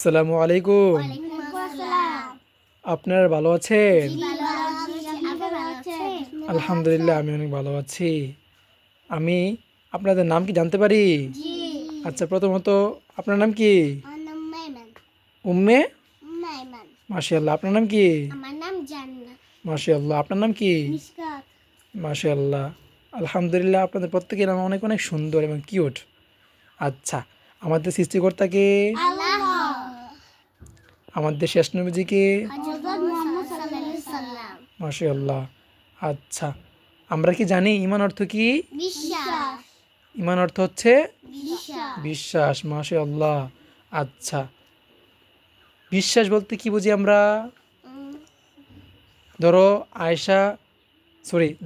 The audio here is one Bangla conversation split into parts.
আসসালামু আলাইকুম। ওয়ালাইকুম আসসালাম। আপনারা ভালো আছেন? জি ভালো আছি। আপনি ভালো আছেন? আলহামদুলিল্লাহ আমি অনেক ভালো আছি। আমি আপনাদের নাম কি জানতে পারি? জি। আচ্ছা, প্রথমত আপনার নাম কি? আমার নাম মাইমান। উম্মে? মাইমান। মাশাআল্লাহ। আপনার নাম কি? আমার নাম জান্নাত। মাশাআল্লাহ। আপনার নাম কি? মিশকাত। মাশাআল্লাহ। আলহামদুলিল্লাহ, আপনাদের প্রত্যেকের নাম অনেক অনেক সুন্দর এবং কিউট। আচ্ছা, আমাদের সৃষ্টিকর্তাকে, আল্লাহ। আমাদের শেষ নবীজিকে। হযরত মুহাম্মদ সাল্লাল্লাহু আলাইহি সাল্লাম। মাশাআল্লাহ। আচ্ছা, আমরা কি জানি ঈমান অর্থ কি? বিশ্বাস। ঈমান অর্থ হচ্ছে বিশ্বাস। বিশ্বাস। মাশাআল্লাহ। আচ্ছা, বিশ্বাস বলতে কি বুঝি আমরা? ধরো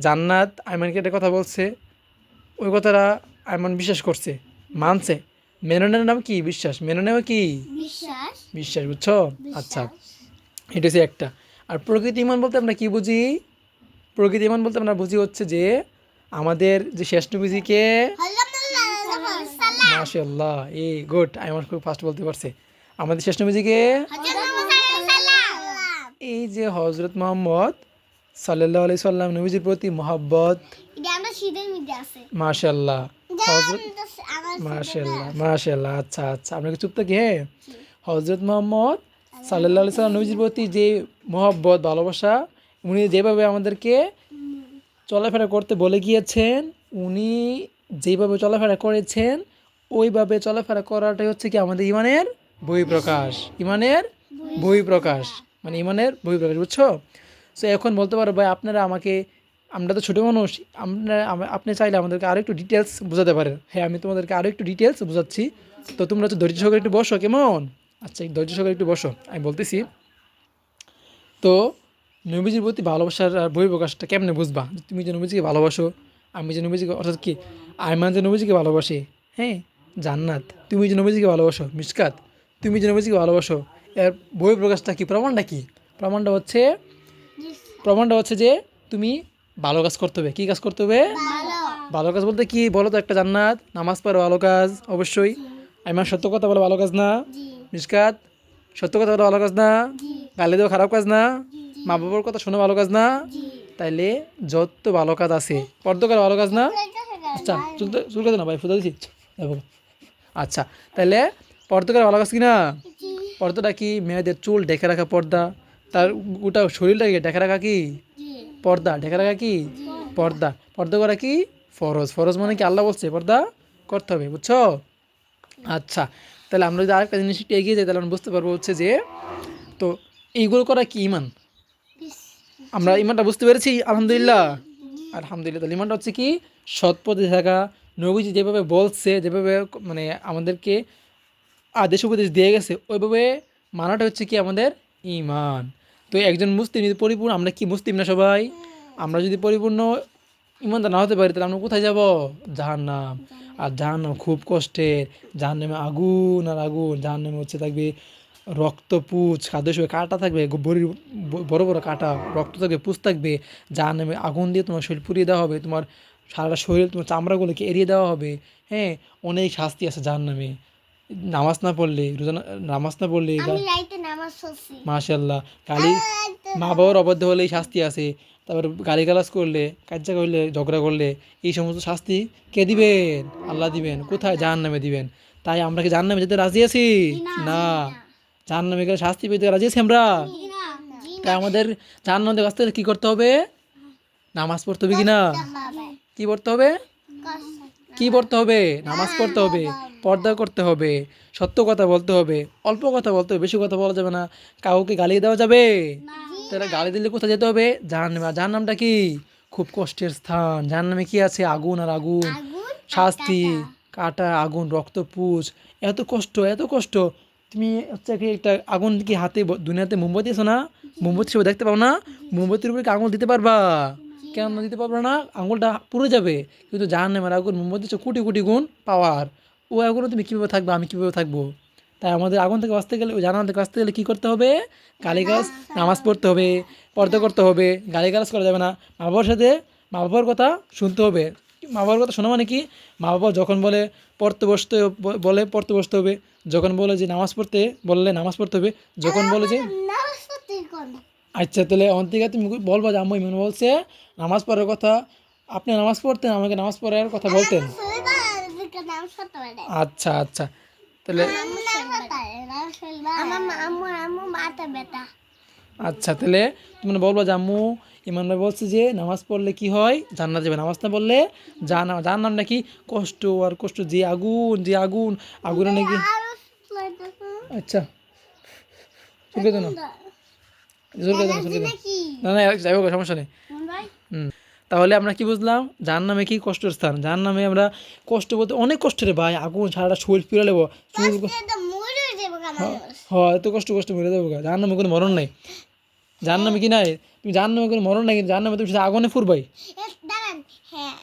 জান্নাত আয়মানকে একটা কথা বলছে, ওই কথাটা আয়মান বিশ্বাস করছে, মানছে। মেনে নেওয়ার নাম কি? বিশ্বাস। মেনে নেওয়া কি? বিশ্বাস। বিশ্বাস, বুঝছো? আচ্ছা, এটা হচ্ছে একটা। আর প্রকৃতি ঈমান বলতে আমরা কি বুঝি? প্রকৃতি ঈমান বলতে আমরা বুঝি হচ্ছে যে আমাদের যে শেষ নবীজিকে। মাশাআল্লাহ, এই গুড, আয়মান খুব ফাস্ট বলতে পারছে। আমাদের শেষ নবীজিকে, এই যে হযরত মুহাম্মদ সাল্লাল্লাহু আলাইহি সাল্লাম নবীজির প্রতি মহব্বত। এটা আমরা শীতের মধ্যে আছে। মাশাআল্লাহ। হযরত মাশাআল্লাহ মাশাআল্লাহ। আচ্ছা আচ্ছা, আপনাকে চুপ থাকি। হ্যাঁ, হযরত মুহাম্মদ সাল্লাল্লাহু আলাইহি সাল্লাম নবীজির প্রতি যে মহব্বত, ভালোবাসা, উনি যেভাবে আমাদেরকে চলাফেরা করতে বলে গিয়েছেন, উনি যেভাবে চলাফেরা করেছেন, ওইভাবে চলাফেরা করাটাই হচ্ছে কি আমাদের ইমানের বহিঃপ্রকাশ। ইমানের বহিঃপ্রকাশ মানে ইমানের বহিঃপ্রকাশ, বুঝছো? সো এখন বলতে পারো ভাই, আপনারা আমাকে, আমরা তো ছোটো মানুষ, আপনি চাইলে আমাদেরকে আরও একটু ডিটেলস বোঝাতে পারেন। হ্যাঁ, আমি তোমাদেরকে আরও একটু ডিটেলস বোঝাচ্ছি। তো তোমরা তো ধৈর্য সহকারে একটু বসো, কেমন? আচ্ছা, ধৈর্য সহকারে একটু বসো, আমি বলতেছি। তো নবীজির প্রতি ভালোবাসার আর বহিঃপ্রকাশটা কেমনে বুঝবা? তুমি যে নবীজিকে ভালোবাসো, আমি যে নবীজিকে, অর্থাৎ কি আয়মান যে নবীজিকে ভালোবাসে, হ্যাঁ, জান্নাত তুমি যে নবীজিকে ভালোবাসো, মিশকাত তুমি যে নবীজিকে ভালোবাসো, এর বহিঃপ্রকাশটা কি? প্রমাণটা কি? প্রমাণটা হচ্ছে যে তুমি ভালো কাজ করতে হবে। কী কাজ করতে হবে? ভালো কাজ বলতে কি বলো তো? একটা জান্নাত, নামাজ পড়ো, ভালো কাজ অবশ্যই। আয়মান সত্য কথা বলো, ভালো কাজ না? মিশকাত সত্য কথা বলো, ভালো কাজ না? গালি দেওয়া খারাপ কাজ না? মা বাবার কথা শোনো, ভালো কাজ না? তাইলে যত ভালো কাজ আছে, পর্দা করা ভালো কাজ না? আচ্ছা, চুল কাজ না ভাই, ফুটা দিচ্ছি। আচ্ছা, তাইলে পর্দা করা ভালো কাজ কি না? পর্দাটা কি? মেয়েদের চুল ঢেকে রাখা পর্দা, তার গোটা শরীরটাকে ঢেকে রাখা কি পর্দা? ঢেকে রাখা কি পর্দা? পর্দা করা কি ফরজ। ফরজ মানে কি? আল্লাহ বলছে পর্দা করতে হবে, বুঝছো? আচ্ছা, তাহলে আমরা যদি আরেকটা জিনিস একটু এগিয়ে যাই, তাহলে আমরা বুঝতে পারবো হচ্ছে যে, তো এইগুলো করা কি ইমান? আমরা ইমানটা বুঝতে পেরেছি, আলহামদুলিল্লাহ। আলহামদুলিল্লাহ। তাহলে ইমানটা হচ্ছে কি? সৎ পথে থাকা, নবীজি যেভাবে বলছে, যেভাবে মানে আমাদেরকে আদেশ উপদেশ দিয়ে গেছে, ওইভাবে মানাটা হচ্ছে কি আমাদের ইমান। তো একজন মুসলিম যদি পরিপূর্ণ, আমরা কি মুসলিম না সবাই? আমরা যদি পরিপূর্ণ ইমানদার না হতে পারি, তাহলে আমরা কোথায় যাব? জাহান্নাম। আর জাহান্নাম খুব কষ্টের। জাহান্নামে আগুন আর আগুন। জাহান্নামে হচ্ছে থাকবে রক্তপুঁজ, খাদ্য হিসেবে কাঁটা থাকবে, বড়ির বড় বড় কাঁটা, রক্ত থাকবে, পুঁজ থাকবে। জাহান্নামে আগুন দিয়ে তোমার শরীর পুড়িয়ে দেওয়া হবে, তোমার সারাটা শরীর, তোমার চামড়াগুলোকে এড়িয়ে দেওয়া হবে। হ্যাঁ, অনেক শাস্তি আছে জাহান্নামে। নামাজ না পড়লে, নামাজ না পড়লে, আমি রাইতে নামাজ পড়ছি। মাশাআল্লাহ, গালি, মা বাবার অবাধ্য হলে এই শাস্তি আছে। তারপর গালিগালাজ করলে, কাজ্জা করলে, ঝগড়া করলে, এই সমস্ত শাস্তি কে দিবেন? আল্লাহ দিবেন। কোথায়? জাহান্নামে দিবেন। তাই আমরা কি জাহান্নামে যেতে রাজি আছি? না। জাহান্নামে গেলে শাস্তি পেতে রাজি আছি আমরা? তাই আমাদের জাহান্নাম থেকে বাঁচতে হলে কী করতে হবে? নামাজ পড়তে হবে কি না? কী পড়তে হবে? কি পড়তে হবে? নামাজ পড়তে হবে, পর্দা করতে হবে, সত্য কথা বলতে হবে, অল্প কথা বলতে হবে, বেশি কথা বলা যাবে না। কাউকে গালি দেওয়া যাবে? তাহলে গালি দিলে কোথায় যেতে হবে? জাহান্নামে। আর জাহান্নামটা কি? খুব কষ্টের স্থান। জাহান্নামে কি আছে? আগুন আর আগুন, শাস্তি, কাটা, আগুন, রক্তপুঁজ, এত কষ্ট, এত কষ্ট। তুমি হচ্ছে কি একটা আগুন কি হাতে, দুনিয়াতে মোমবাতি আছে না? মোমবাতি সব দেখতে পাও না? মোমবাতির উপরে কি আঙুল দিতে পারবা? কেন দিতে পারবে না? আঙুলটা পুড়ে যাবে। কিন্তু জাহান্নামের আগুন, মোমবাতি হচ্ছে কোটি কোটি গুণ পাওয়ার। ও আগুনে তুমি কীভাবে থাকবে? আমি কীভাবে থাকবো? তাই আমাদের আগুন থেকে বাঁচতে গেলে, ওই জাহান্নাম থেকে বাঁচতে গেলে কী করতে হবে? গালিগালাজ, নামাজ পড়তে হবে, পর্দা করতে হবে, গালিগালাজ করা যাবে না। মা বাবার সাথে, মা বাবার কথা শুনতে হবে। মা বাবার কথা শোনা মানে কি? মা বাবা যখন বলে পড়তে বসতে, বলে পড়তে বসতে হবে, যখন বলে যে নামাজ পড়তে বললে নামাজ পড়তে হবে, যখন বলে যে নামাজ পড়তে কোন আচ্ছা তাহলে অন্তিকা তুমি বলবা যে আম্মু ইমান বলছে নামাজ পড়ার কথা, আপনি নামাজ পড়তেন আমাকে নামাজ পড়ার কথা বলতেন। নামাজ পড়তে পারে আচ্ছা আচ্ছা তাহলে আম্মু মাথা ব্যথা আচ্ছা তাহলে তুমি বলবো যে আম্মু ইমান ভাই বলছে যে নামাজ পড়লে কি হয় জান্নাত যাবে, নামাজ না পড়লে জাহান্নাম নাকি কষ্ট আর কষ্ট, যে আগুন যে আগুন আগুনে নাকি। আচ্ছা ঠিক আছে না জোর করে দাও, জোর করে দাও। নাকি না না যাই হোক সমস্যা নেই। হুম তাহলে আমরা কি বুঝলাম জাহান্নামে কি কষ্টের স্থান, জাহান্নামে আমরা কষ্ট বলতে অনেক কষ্ট রে ভাই, আগুন সারাটা শরীর পুড়ে নেবো চুল। এটা মরে যাবে মানুষ হয় এত কষ্ট কষ্ট মরে যাবো, জাহান্নামে কোনো মরণ নাই, জাহান্নামে কি নাই, তুমি জাহান্নামে কোনো মরণ নাই, কিন্তু জাহান্নামে তুমি শুধু আগুনে ফুরবাই। দাঁড়ান হ্যাঁ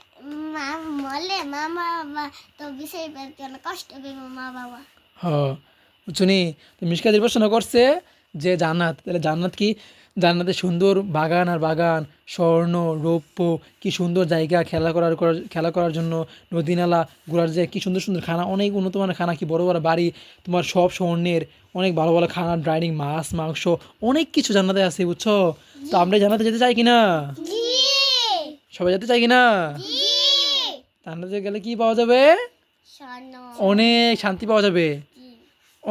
মরলে মা বাবা তো বিষয় জন্য কষ্ট হবে মা বাবা হ্যাঁ বুঝছো নি, তো মিশকাতের প্রশ্ন করছে যে জান্নাত, তাহলে জান্নাত কি, জান্নাতে সুন্দর বাগান আর বাগান, স্বর্ণ রৌপ্য, কি সুন্দর জায়গা খেলা করার জন্য, নদী নালা ঘোরার যায়, কি সুন্দর সুন্দর খানা, অনেক উন্নত মানের খানা, কি বড় বড় বাড়ি, তোমার সব স্বর্ণের, অনেক ভালো ভালো খানা, ডাইনিং, মাছ মাংস, অনেক কিছু জান্নাতে আছে বুঝছো। তো আমরা জান্নাতে যেতে চাই কিনা, জি সবাই যেতে চাই কিনা, জি জান্নাতে গেলে কি পাওয়া যাবে, স্বর্ণ অনেক শান্তি পাওয়া যাবে, জি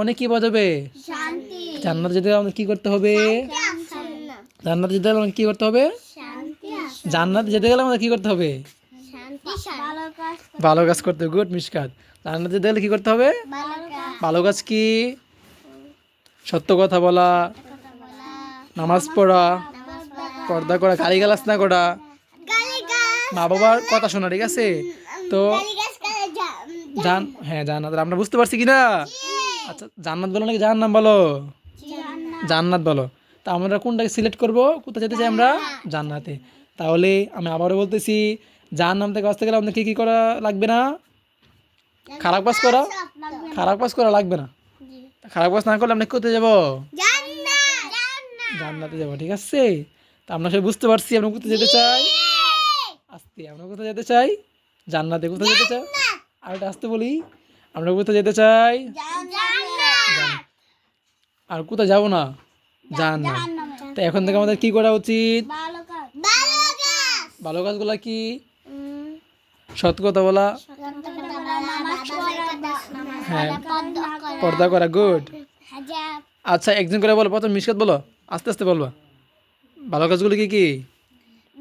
অনেক কি পাওয়া যাবে। শান্তি জান্নাতে যেতে গেলে আমাদের কি করতে হবে, জান্নাতে যেতে গেলে আমাদের কি করতে হবে, শান্তি জান্নাতে যেতে গেলে আমাদের কি করতে হবে, শান্তি ভালো কাজ ভালো কাজ করতে হবে। গুড মিশকাত, জান্নাতে যেতে গেলে কি করতে হবে, ভালো কাজ ভালো কাজ কি, সত্য কথা বলা, কথা বলা নামাজ পড়া, নামাজ পড়া পর্দা করা, গালিগালাজ না করা, গালি গাছ মা বাবার কথা শোনা, ঠিক আছে। তো গালি গাছ করে হ্যাঁ জান্নাত আমরা বুঝতে পারছি কিনা। আচ্ছা জান্নাত বলো নাকি জাহান্নাম বলো, জান্নাত বলো। তা আমরা কোনটাকে সিলেক্ট করব, কোথায় যেতে চাই আমরা, জান্নাতে। তাহলে আমি আবারও বলতেছি জাহান্নাম থেকে বাঁচতে গেলে আপনার কি কি করা লাগবে না, খারাপ কাজ করা, খারাপ কাজ করা লাগবে না, খারাপ কাজ না করলে আমরা কোথায় যাব, জান্নাতে যাব, ঠিক আছে। তা আমরা সবাই বুঝতে পারছি আমরা কোথায় যেতে চাই, আস্তে আমরা কোথায় যেতে চাই, জান্নাতে। কোথায় যেতে চাই আর এটা আসতে বলি, আমরা কোথায় যেতে চাই, আর কোথায় যাব না, জান্নাত। তো এখন থেকে আমাদের কি করা উচিত, ভালো কাজগুলা কি, সৎ কথা বলা, হ্যাঁ পর্দা করা, গুড। আচ্ছা একজন করে বলো, প্রথম মিশকাত বলো, আস্তে আস্তে বলবা ভালো কাজগুলো কি কি,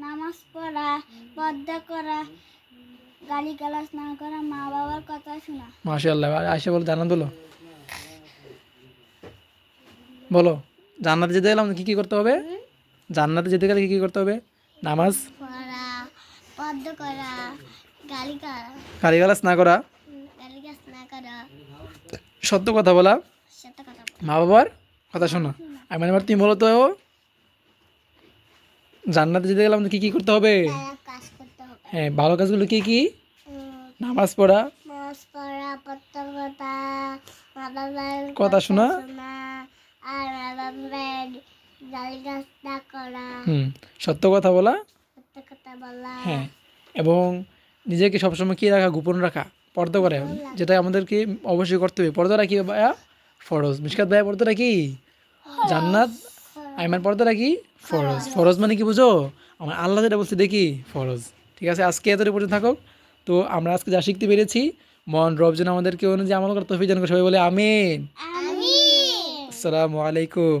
নামাজ পড়া পর্দা করা গালি গালাজ না করা মা বাবার কথা শোনা মাশাআল্লাহ। আয়শা বলো, জান্নাত বলো, বলো জান্নাতে যেতে গেলে আমাদের কি কি করতে হবে, জান্নাতে যেতে গেলে কি কি করতে হবে, নামাজ পড়া পর্দা করা গালি করা গালিগালাজ না করা, গালি গাছ না করা সত্য কথা বলা, সত্য কথা মা বাবার কথা শোনা। আমি মানে তুমি বলো তো জান্নাতে যেতে গেলে আমাদের কি কি করতে হবে, কাজ করতে হবে হ্যাঁ ভালো কাজগুলো কি কি, নামাজ পড়া, নামাজ পড়া পর্দা করা মা বাবার কথা শোনা, আর মা বাবার গালি গাছ না করা সত্য কথা বলা, সত্য কথা বলা হ্যাঁ এবং নিজেকে সবসময় কি রাখা, গোপন রাখা, পর্দা করে, যেটা আমাদেরকে অবশ্যই করতে হবে। পর্দা রাখি ভাইয়া ফরজ, মিশকাত ভাইয়া পর্দা রাখি জান্নাত, আইমান পর্দা রাখি ফরজ। ফরজ মানে কি বুঝো, আমার আল্লাহ যেটা বলছে দেখি ফরজ, ঠিক আছে। আজকে এতটা পর্যন্ত থাকুক। তো আমরা আজকে যা শিখতে পেরেছি, মহান রব যেন আমাদেরকে অনুযায়ী আমল করতে তৌফিক দান করে, সবাই বলে আমিন। আমিন আসসালামু আলাইকুম।